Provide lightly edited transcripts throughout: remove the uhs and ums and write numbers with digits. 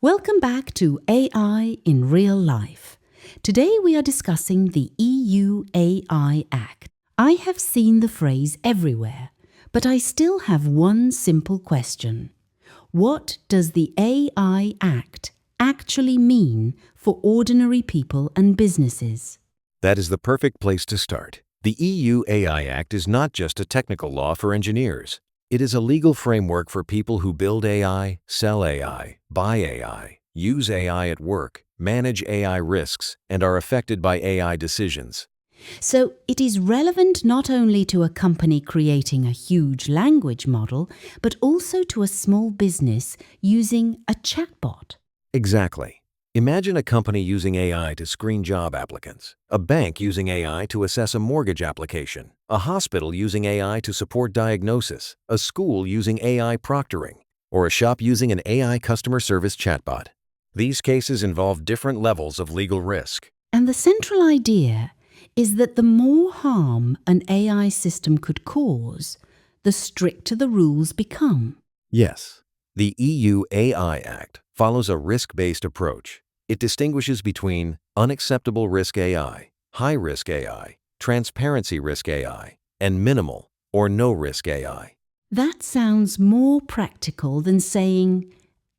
Welcome back to AI in Real Life. Today we are discussing the EU AI Act. I have seen the phrase everywhere, but I still have one simple question. What does the AI Act actually mean for ordinary people and businesses? That is the perfect place to start. The EU AI Act is not just a technical law for engineers. It is a legal framework for people who build AI, sell AI, buy AI, use AI at work, manage AI risks, and are affected by AI decisions. So it is relevant not only to a company creating a huge language model, but also to a small business using a chatbot. Exactly. Imagine a company using AI to screen job applicants, a bank using AI to assess a mortgage application, a hospital using AI to support diagnosis, a school using AI proctoring, or a shop using an AI customer service chatbot. These cases involve different levels of legal risk. And the central idea is that the more harm an AI system could cause, the stricter the rules become. Yes, the EU AI Act follows a risk-based approach. It distinguishes between unacceptable risk AI, high-risk AI, transparency risk AI, and minimal or no-risk AI. That sounds more practical than saying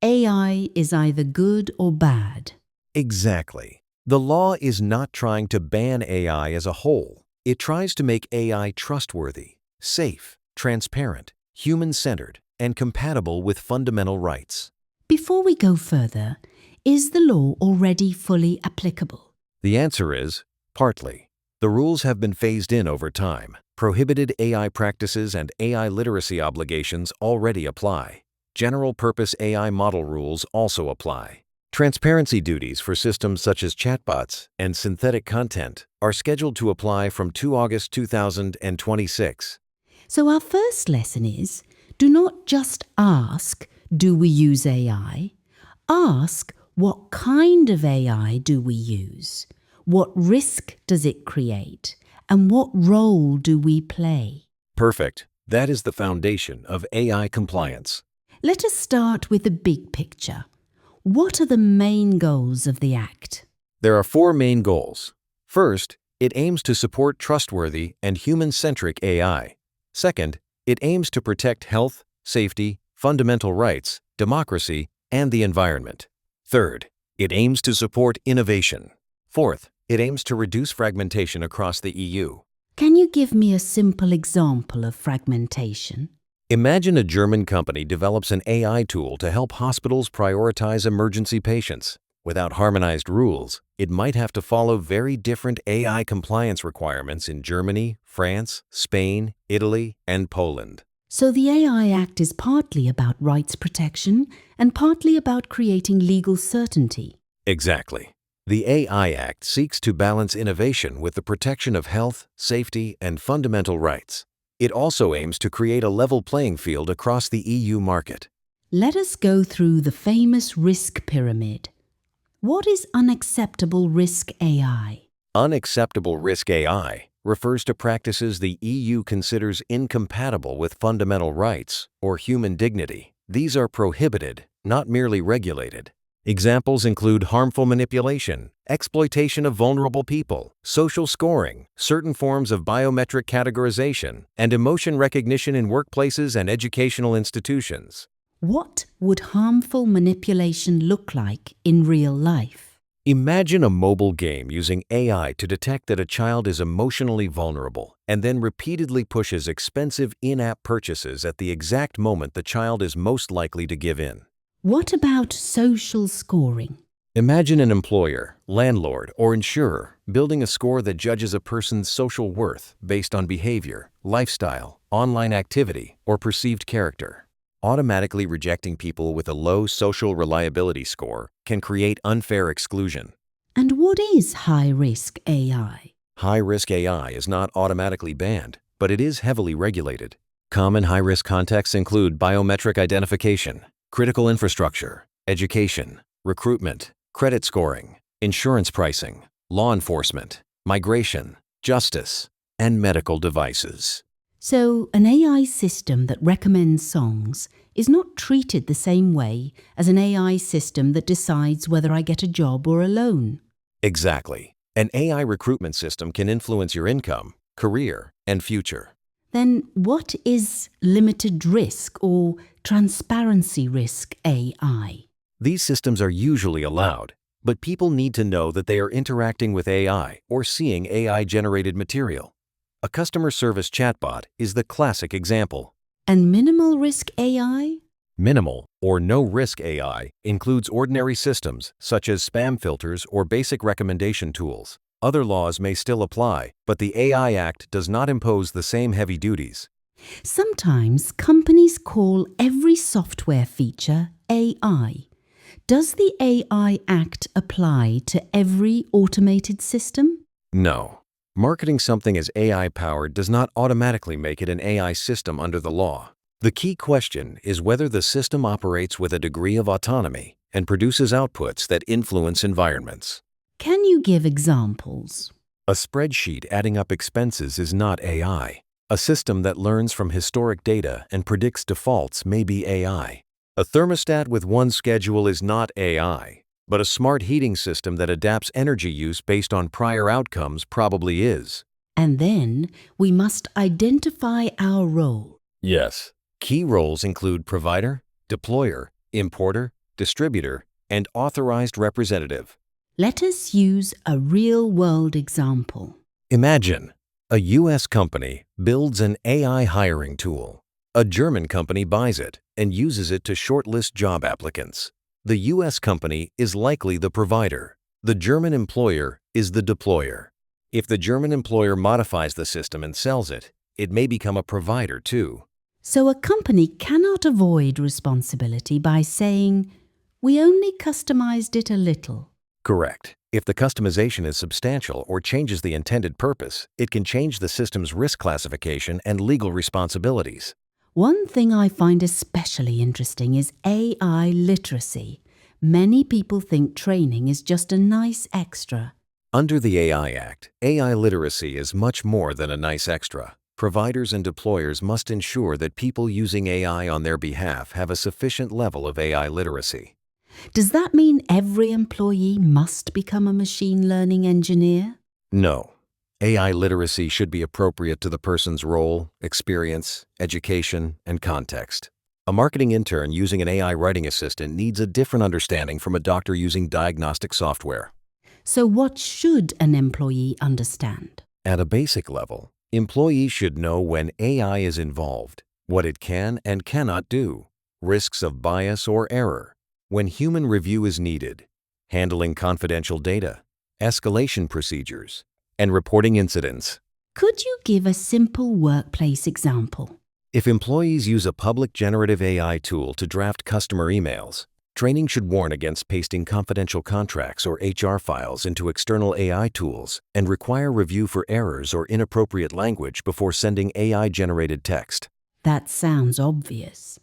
AI is either good or bad. Exactly. The law is not trying to ban AI as a whole. It tries to make AI trustworthy, safe, transparent, human-centered, and compatible with fundamental rights. Before we go further, is the law already fully applicable? The answer is, partly. The rules have been phased in over time. Prohibited AI practices and AI literacy obligations already apply. General-purpose AI model rules also apply. Transparency duties for systems such as chatbots and synthetic content are scheduled to apply from 2 August 2026. So our first lesson is, do not just ask, do we use AI? Ask, what kind of AI do we use? What risk does it create? And what role do we play? Perfect. That is the foundation of AI compliance. Let us start with the big picture. What are the main goals of the Act? There are 4 main goals. First, it aims to support trustworthy and human-centric AI. Second, it aims to protect health, safety, fundamental rights, democracy, and the environment. Third, it aims to support innovation. Fourth, it aims to reduce fragmentation across the EU. Can you give me a simple example of fragmentation? Imagine a German company develops an AI tool to help hospitals prioritize emergency patients. Without harmonized rules, it might have to follow very different AI compliance requirements in Germany, France, Spain, Italy, and Poland. So the AI Act is partly about rights protection and partly about creating legal certainty. Exactly. The AI Act seeks to balance innovation with the protection of health, safety, and fundamental rights. It also aims to create a level playing field across the EU market. Let us go through the famous risk pyramid. What is unacceptable risk AI? Unacceptable risk AI refers to practices the EU considers incompatible with fundamental rights or human dignity. These are prohibited, not merely regulated. Examples include harmful manipulation, exploitation of vulnerable people, social scoring, certain forms of biometric categorization, and emotion recognition in workplaces and educational institutions. What would harmful manipulation look like in real life? Imagine a mobile game using AI to detect that a child is emotionally vulnerable and then repeatedly pushes expensive in-app purchases at the exact moment the child is most likely to give in. What about social scoring? Imagine an employer, landlord, or insurer building a score that judges a person's social worth based on behavior, lifestyle, online activity, or perceived character. Automatically rejecting people with a low social reliability score can create unfair exclusion. And what is high-risk AI? High-risk AI is not automatically banned, but it is heavily regulated. Common high-risk contexts include biometric identification, critical infrastructure, education, recruitment, credit scoring, insurance pricing, law enforcement, migration, justice, and medical devices. So, an AI system that recommends songs is not treated the same way as an AI system that decides whether I get a job or a loan. Exactly. An AI recruitment system can influence your income, career, and future. Then what is limited risk or transparency risk AI? These systems are usually allowed, but people need to know that they are interacting with AI or seeing AI-generated material. A customer service chatbot is the classic example. And minimal risk AI? Minimal or no-risk AI includes ordinary systems such as spam filters or basic recommendation tools. Other laws may still apply, but the AI Act does not impose the same heavy duties. Sometimes companies call every software feature AI. Does the AI Act apply to every automated system? No. Marketing something as AI-powered does not automatically make it an AI system under the law. The key question is whether the system operates with a degree of autonomy and produces outputs that influence environments. Can you give examples? A spreadsheet adding up expenses is not AI. A system that learns from historic data and predicts defaults may be AI. A thermostat with one schedule is not AI, but a smart heating system that adapts energy use based on prior outcomes probably is. And then we must identify our role. Yes. Key roles include provider, deployer, importer, distributor, and authorized representative. Let us use a real-world example. Imagine a U.S. company builds an AI hiring tool. A German company buys it and uses it to shortlist job applicants. The U.S. company is likely the provider. The German employer is the deployer. If the German employer modifies the system and sells it, it may become a provider too. So a company cannot avoid responsibility by saying, "We only customized it a little." Correct. If the customization is substantial or changes the intended purpose, it can change the system's risk classification and legal responsibilities. One thing I find especially interesting is AI literacy. Many people think training is just a nice extra. Under the AI Act, AI literacy is much more than a nice extra. Providers and deployers must ensure that people using AI on their behalf have a sufficient level of AI literacy. Does that mean every employee must become a machine learning engineer? No. AI literacy should be appropriate to the person's role, experience, education, and context. A marketing intern using an AI writing assistant needs a different understanding from a doctor using diagnostic software. So what should an employee understand? At a basic level, employees should know when AI is involved, what it can and cannot do, risks of bias or error, when human review is needed, handling confidential data, escalation procedures, and reporting incidents. Could you give a simple workplace example? If employees use a public generative AI tool to draft customer emails, training should warn against pasting confidential contracts or HR files into external AI tools and require review for errors or inappropriate language before sending AI-generated text. That sounds obvious.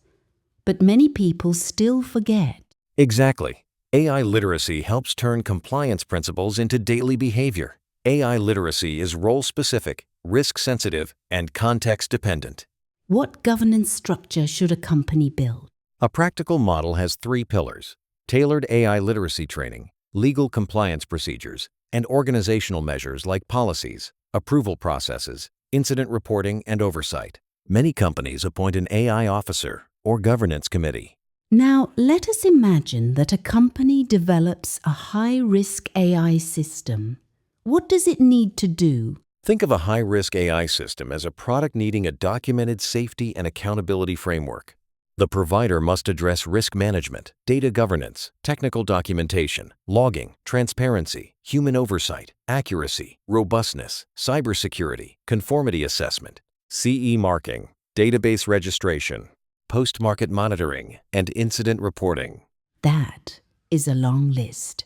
But many people still forget. Exactly. AI literacy helps turn compliance principles into daily behavior. AI literacy is role-specific, risk-sensitive, and context-dependent. What governance structure should a company build? A practical model has 3 pillars: tailored AI literacy training, legal compliance procedures, and organizational measures like policies, approval processes, incident reporting, and oversight. Many companies appoint an AI officer or governance committee. Now, let us imagine that a company develops a high-risk AI system. What does it need to do? Think of a high-risk AI system as a product needing a documented safety and accountability framework. The provider must address risk management, data governance, technical documentation, logging, transparency, human oversight, accuracy, robustness, cybersecurity, conformity assessment, CE marking, database registration, post-market monitoring, and incident reporting. That is a long list.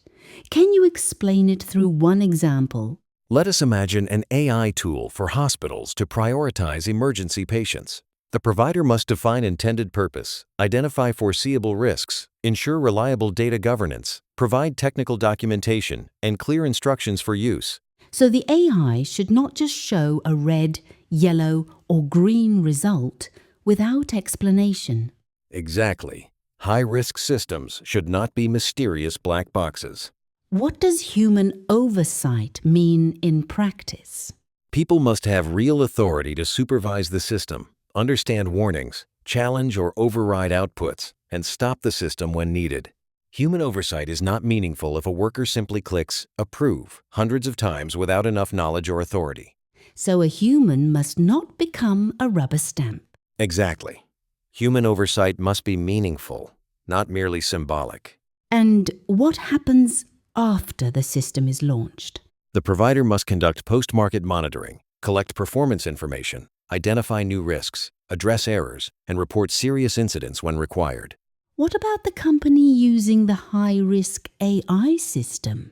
Can you explain it through one example? Let us imagine an AI tool for hospitals to prioritize emergency patients. The provider must define intended purpose, identify foreseeable risks, ensure reliable data governance, provide technical documentation, and clear instructions for use. So the AI should not just show a red, yellow, or green result without explanation. Exactly. High-risk systems should not be mysterious black boxes. What does human oversight mean in practice? People must have real authority to supervise the system, understand warnings, challenge or override outputs, and stop the system when needed. Human oversight is not meaningful if a worker simply clicks "approve" hundreds of times without enough knowledge or authority. So a human must not become a rubber stamp. Exactly. Human oversight must be meaningful, not merely symbolic. And what happens after the system is launched? The provider must conduct post-market monitoring, collect performance information, identify new risks, address errors, and report serious incidents when required. What about the company using the high-risk AI system?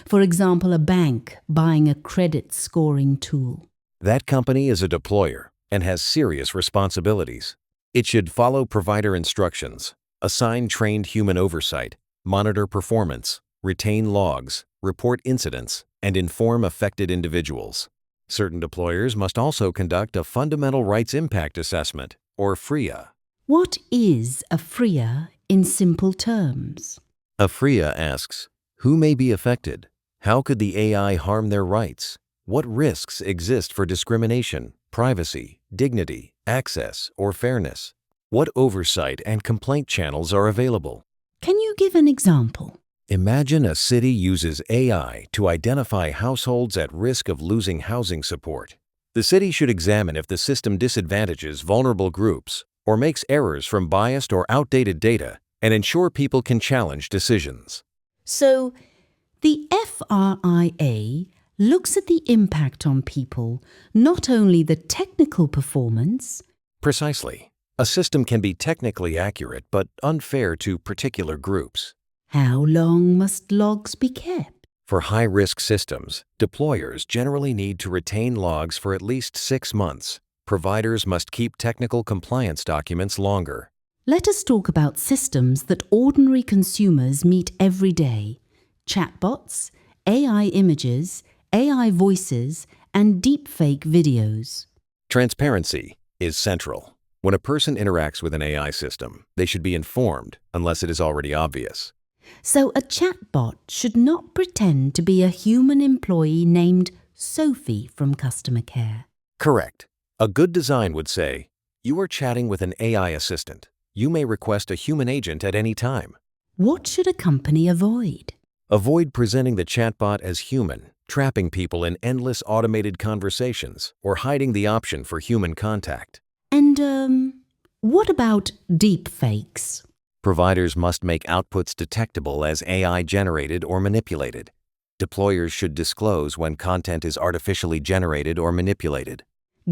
For example, a bank buying a credit scoring tool. That company is a deployer and has serious responsibilities. It should follow provider instructions, assign trained human oversight, monitor performance, retain logs, report incidents, and inform affected individuals. Certain deployers must also conduct a Fundamental Rights Impact Assessment, or FRIA. What is a FRIA in simple terms? A FRIA asks, who may be affected? How could the AI harm their rights? What risks exist for discrimination, privacy, dignity, access, or fairness? What oversight and complaint channels are available? Can you give an example? Imagine a city uses AI to identify households at risk of losing housing support. The city should examine if the system disadvantages vulnerable groups or makes errors from biased or outdated data and ensure people can challenge decisions. So, the FRIA looks at the impact on people, not only the technical performance. Precisely. A system can be technically accurate but unfair to particular groups. How long must logs be kept? For high-risk systems, deployers generally need to retain logs for at least 6 months. Providers must keep technical compliance documents longer. Let us talk about systems that ordinary consumers meet every day. Chatbots, AI images, AI voices, and deepfake videos. Transparency is central. When a person interacts with an AI system, they should be informed unless it is already obvious. So a chatbot should not pretend to be a human employee named Sophie from customer care. Correct. A good design would say, "You are chatting with an AI assistant. You may request a human agent at any time." What should a company avoid? Avoid presenting the chatbot as human, trapping people in endless automated conversations, or hiding the option for human contact. And what about deepfakes? Providers must make outputs detectable as AI-generated or manipulated. Deployers should disclose when content is artificially generated or manipulated.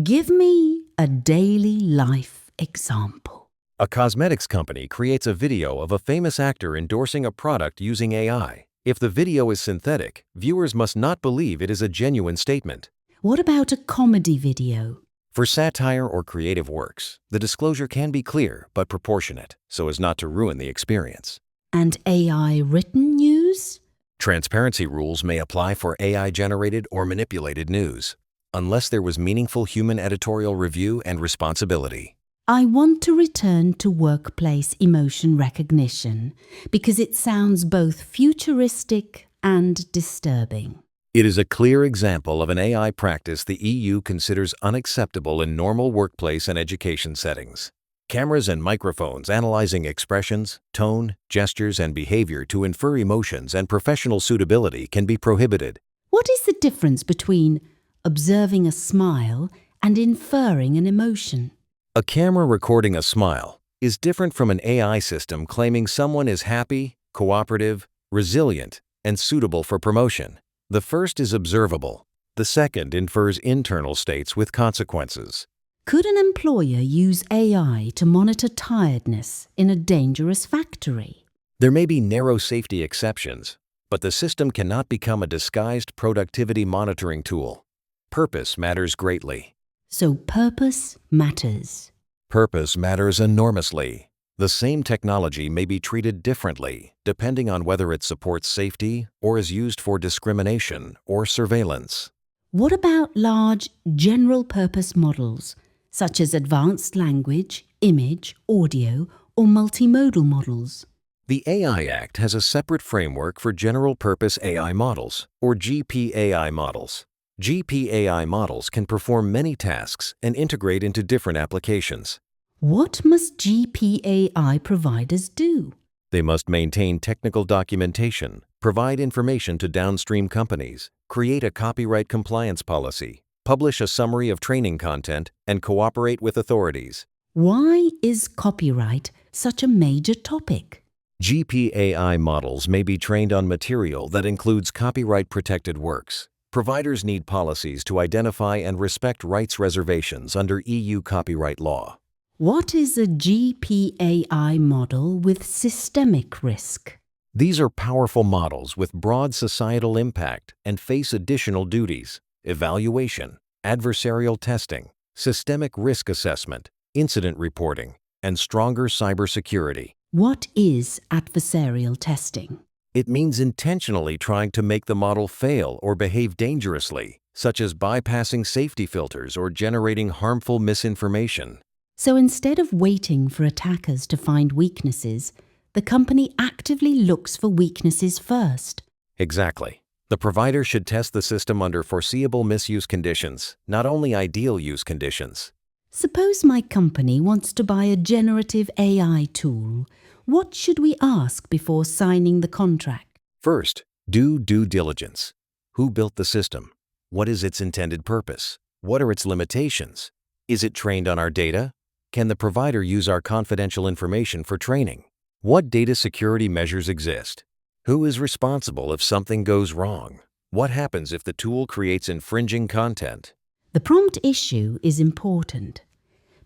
Give me a daily life example. A cosmetics company creates a video of a famous actor endorsing a product using AI. If the video is synthetic, viewers must not believe it is a genuine statement. What about a comedy video? For satire or creative works, the disclosure can be clear but proportionate, so as not to ruin the experience. And AI written news? Transparency rules may apply for AI-generated or manipulated news, unless there was meaningful human editorial review and responsibility. I want to return to workplace emotion recognition because it sounds both futuristic and disturbing. It is a clear example of an AI practice the EU considers unacceptable in normal workplace and education settings. Cameras and microphones analyzing expressions, tone, gestures, and behavior to infer emotions and professional suitability can be prohibited. What is the difference between observing a smile and inferring an emotion? A camera recording a smile is different from an AI system claiming someone is happy, cooperative, resilient, and suitable for promotion. The first is observable. The second infers internal states with consequences. Could an employer use AI to monitor tiredness in a dangerous factory? There may be narrow safety exceptions, but the system cannot become a disguised productivity monitoring tool. Purpose matters greatly. So purpose matters. Purpose matters enormously. The same technology may be treated differently depending on whether it supports safety or is used for discrimination or surveillance. What about large general-purpose models, such as advanced language, image, audio, or multimodal models? The AI Act has a separate framework for general-purpose AI models, or GPAI models. GPAI models can perform many tasks and integrate into different applications. What must GPAI providers do? They must maintain technical documentation, provide information to downstream companies, create a copyright compliance policy, publish a summary of training content, and cooperate with authorities. Why is copyright such a major topic? GPAI models may be trained on material that includes copyright-protected works. Providers need policies to identify and respect rights reservations under EU copyright law. What is a GPAI model with systemic risk? These are powerful models with broad societal impact and face additional duties: evaluation, adversarial testing, systemic risk assessment, incident reporting, and stronger cybersecurity. What is adversarial testing? It means intentionally trying to make the model fail or behave dangerously, such as bypassing safety filters or generating harmful misinformation. So instead of waiting for attackers to find weaknesses, the company actively looks for weaknesses first. Exactly. The provider should test the system under foreseeable misuse conditions, not only ideal use conditions. Suppose my company wants to buy a generative AI tool. What should we ask before signing the contract? First, do due diligence. Who built the system? What is its intended purpose? What are its limitations? Is it trained on our data? Can the provider use our confidential information for training? What data security measures exist? Who is responsible if something goes wrong? What happens if the tool creates infringing content? The prompt issue is important.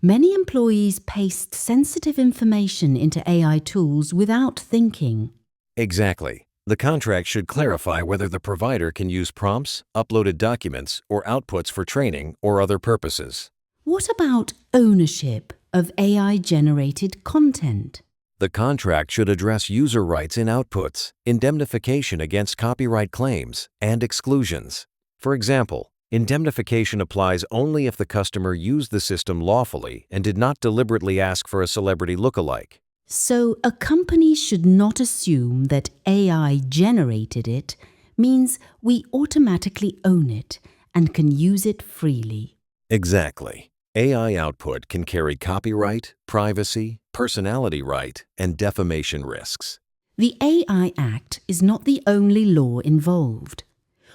Many employees paste sensitive information into AI tools without thinking. Exactly. The contract should clarify whether the provider can use prompts, uploaded documents, or outputs for training or other purposes. What about ownership of AI-generated content? The contract should address user rights in outputs, indemnification against copyright claims, and exclusions. For example, indemnification applies only if the customer used the system lawfully and did not deliberately ask for a celebrity lookalike. So a company should not assume that AI generated it means we automatically own it and can use it freely. Exactly. AI output can carry copyright, privacy, personality right, and defamation risks. The AI Act is not the only law involved.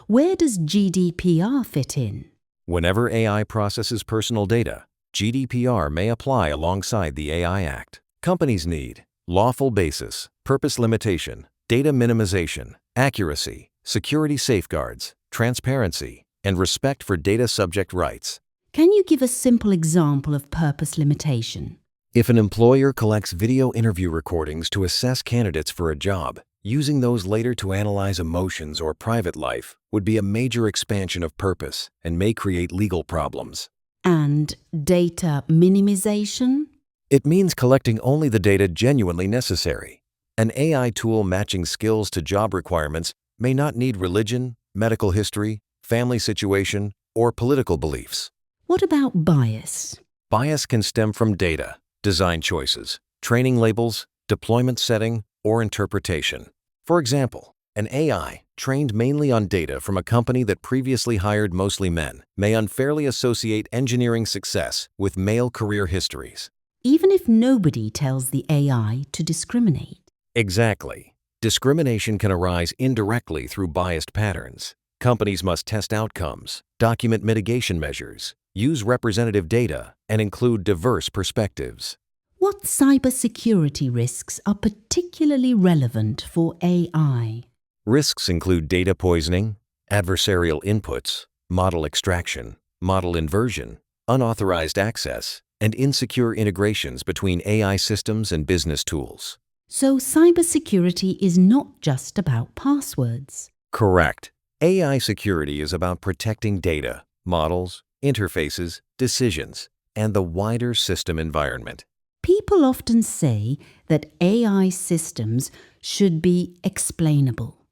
Where does GDPR fit in? Whenever AI processes personal data, GDPR may apply alongside the AI Act. Companies need lawful basis, purpose limitation, data minimization, accuracy, security safeguards, transparency, and respect for data subject rights. Can you give a simple example of purpose limitation? If an employer collects video interview recordings to assess candidates for a job, using those later to analyze emotions or private life would be a major expansion of purpose and may create legal problems. And data minimization? It means collecting only the data genuinely necessary. An AI tool matching skills to job requirements may not need religion, medical history, family situation, or political beliefs. What about bias? Bias can stem from data, design choices, training labels, deployment setting, or interpretation. For example, an AI trained mainly on data from a company that previously hired mostly men may unfairly associate engineering success with male career histories. Even if nobody tells the AI to discriminate. Exactly. Discrimination can arise indirectly through biased patterns. Companies must test outcomes, document mitigation measures, use representative data, and include diverse perspectives. What cybersecurity risks are particularly relevant for AI? Risks include data poisoning, adversarial inputs, model extraction, model inversion, unauthorized access, and insecure integrations between AI systems and business tools. So cybersecurity is not just about passwords. Correct. AI security is about protecting data, models, interfaces, decisions, and the wider system environment. People often say that AI systems should be explainable.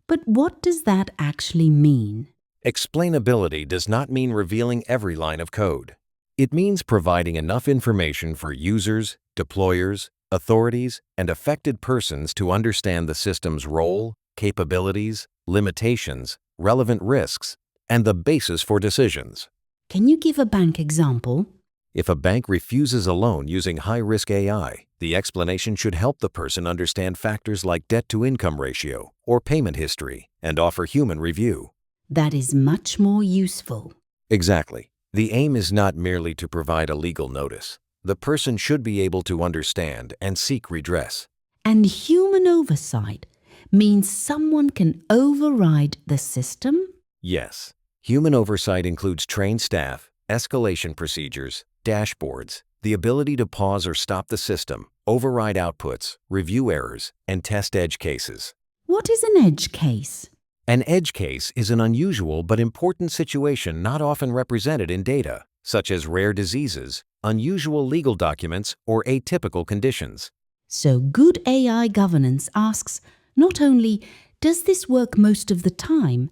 But what does that actually mean? Explainability does not mean revealing every line of code. It means providing enough information for users, deployers, authorities, and affected persons to understand the system's role, capabilities, limitations, relevant risks, and the basis for decisions. Can you give a bank example? If a bank refuses a loan using high-risk AI, the explanation should help the person understand factors like debt-to-income ratio or payment history and offer human review. That is much more useful. Exactly. The aim is not merely to provide a legal notice. The person should be able to understand and seek redress. And human oversight means someone can override the system? Yes. Human oversight includes trained staff, escalation procedures, dashboards, the ability to pause or stop the system, override outputs, review errors, and test edge cases. What is an edge case? An edge case is an unusual but important situation not often represented in data, such as rare diseases, unusual legal documents, or atypical conditions. So good AI governance asks not only, does this work most of the time,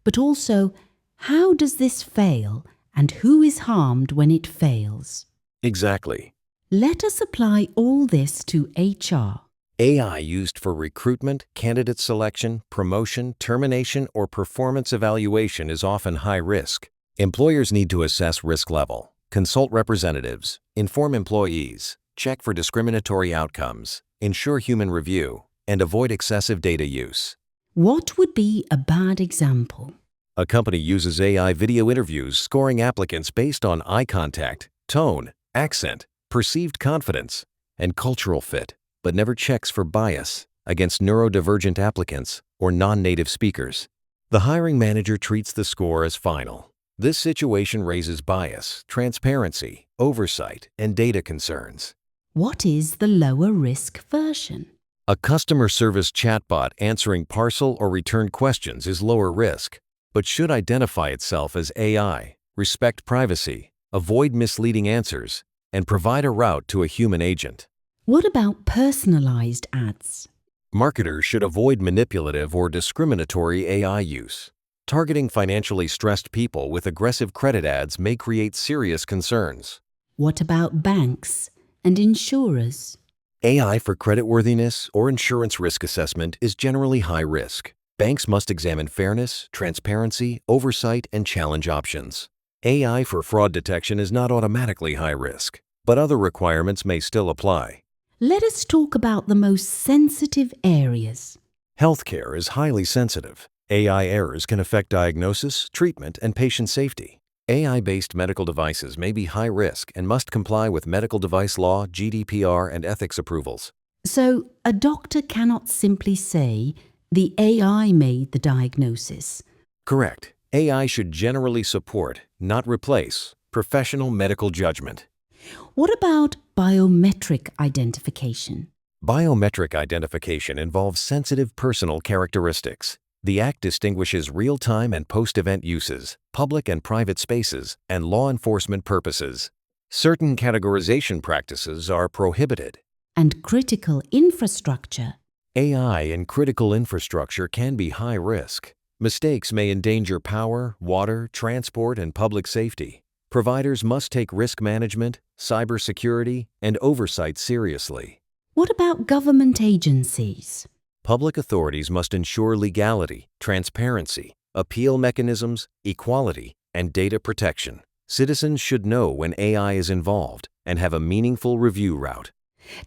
but also, how does this fail and who is harmed when it fails? Exactly. Let us apply all this to HR. AI used for recruitment, candidate selection, promotion, termination, or performance evaluation is often high risk. Employers need to assess risk level, consult representatives, inform employees, check for discriminatory outcomes, ensure human review, and avoid excessive data use. What would be a bad example? A company uses AI video interviews scoring applicants based on eye contact, tone, accent, perceived confidence, and cultural fit, but never checks for bias against neurodivergent applicants or non-native speakers. The hiring manager treats the score as final. This situation raises bias, transparency, oversight, and data concerns. What is the lower risk version? A customer service chatbot answering parcel or return questions is lower risk, but should identify itself as AI, respect privacy, avoid misleading answers, and provide a route to a human agent. What about personalized ads? Marketers should avoid manipulative or discriminatory AI use. Targeting financially stressed people with aggressive credit ads may create serious concerns. What about banks and insurers? AI for creditworthiness or insurance risk assessment is generally high risk. Banks must examine fairness, transparency, oversight, and challenge options. AI for fraud detection is not automatically high risk, but other requirements may still apply. Let us talk about the most sensitive areas. Healthcare is highly sensitive. AI errors can affect diagnosis, treatment, and patient safety. AI-based medical devices may be high risk and must comply with medical device law, GDPR, and ethics approvals. So, a doctor cannot simply say, the AI made the diagnosis. Correct. AI should generally support, not replace, professional medical judgment. What about biometric identification? Biometric identification involves sensitive personal characteristics. The Act distinguishes real-time and post-event uses, public and private spaces, and law enforcement purposes. Certain categorization practices are prohibited. And critical infrastructure. AI in critical infrastructure can be high risk. Mistakes may endanger power, water, transport, and public safety. Providers must take risk management, cybersecurity, and oversight seriously. What about government agencies? Public authorities must ensure legality, transparency, appeal mechanisms, equality, and data protection. Citizens should know when AI is involved and have a meaningful review route.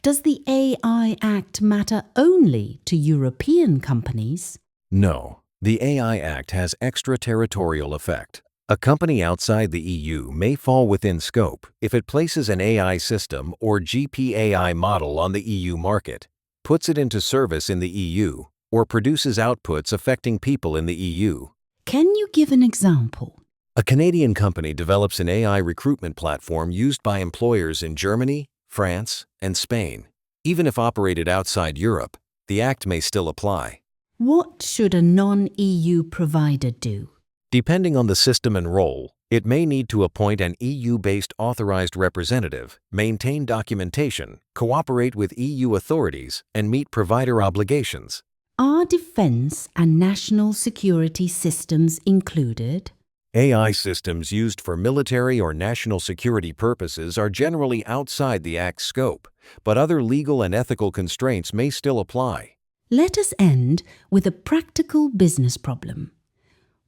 Does the AI Act matter only to European companies? No, the AI Act has extraterritorial effect. A company outside the EU may fall within scope if it places an AI system or GPAI model on the EU market, puts it into service in the EU, or produces outputs affecting people in the EU. Can you give an example? A Canadian company develops an AI recruitment platform used by employers in Germany, France, and Spain. Even if operated outside Europe, the Act may still apply. What should a non-EU provider do? Depending on the system and role, it may need to appoint an EU-based authorized representative, maintain documentation, cooperate with EU authorities, and meet provider obligations. Are defense and national security systems included? AI systems used for military or national security purposes are generally outside the Act's scope, but other legal and ethical constraints may still apply. Let us end with a practical business problem.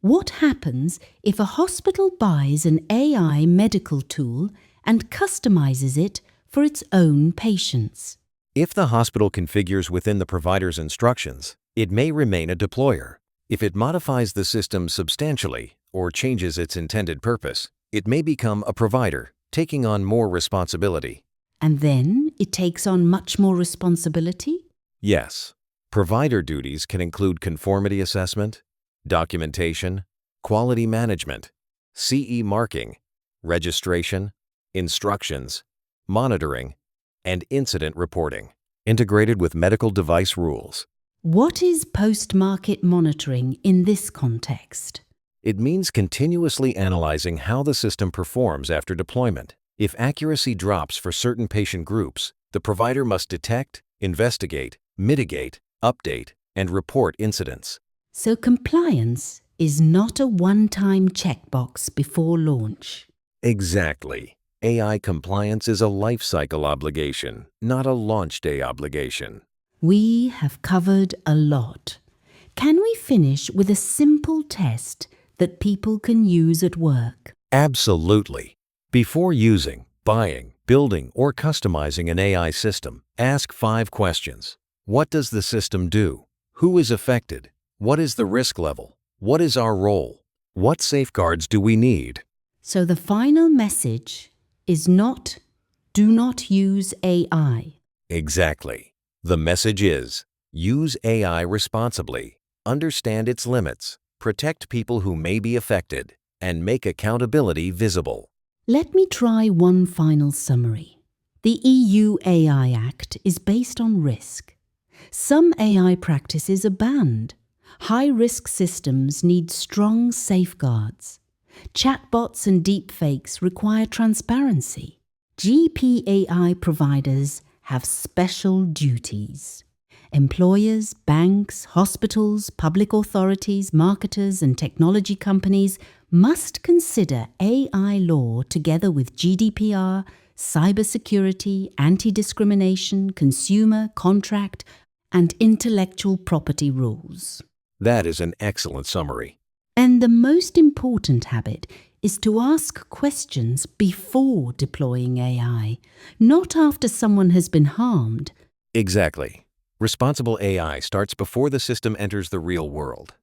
What happens if a hospital buys an AI medical tool and customizes it for its own patients? If the hospital configures within the provider's instructions, it may remain a deployer. If it modifies the system substantially or changes its intended purpose, it may become a provider, taking on more responsibility. And then it takes on much more responsibility? Yes, provider duties can include conformity assessment, documentation, quality management, CE marking, registration, instructions, monitoring, and incident reporting, integrated with medical device rules. What is post-market monitoring in this context? It means continuously analyzing how the system performs after deployment. If accuracy drops for certain patient groups, the provider must detect, investigate, mitigate, update, and report incidents. So compliance is not a one-time checkbox before launch. Exactly. AI compliance is a life cycle obligation, not a launch day obligation. We have covered a lot. Can we finish with a simple test that people can use at work? Absolutely. Before using, buying, building, or customizing an AI system, ask 5 questions. What does the system do? Who is affected? What is the risk level? What is our role? What safeguards do we need? So the final message is not, do not use AI. Exactly. The message is, use AI responsibly, understand its limits, protect people who may be affected, and make accountability visible. Let me try one final summary. The EU AI Act is based on risk. Some AI practices are banned. High-risk systems need strong safeguards. Chatbots and deepfakes require transparency. GPAI providers have special duties. Employers, banks, hospitals, public authorities, marketers, and technology companies must consider AI law together with GDPR, cybersecurity, anti-discrimination, consumer, contract, and intellectual property rules. That is an excellent summary. And the most important habit is to ask questions before deploying AI, not after someone has been harmed. Exactly. Responsible AI starts before the system enters the real world.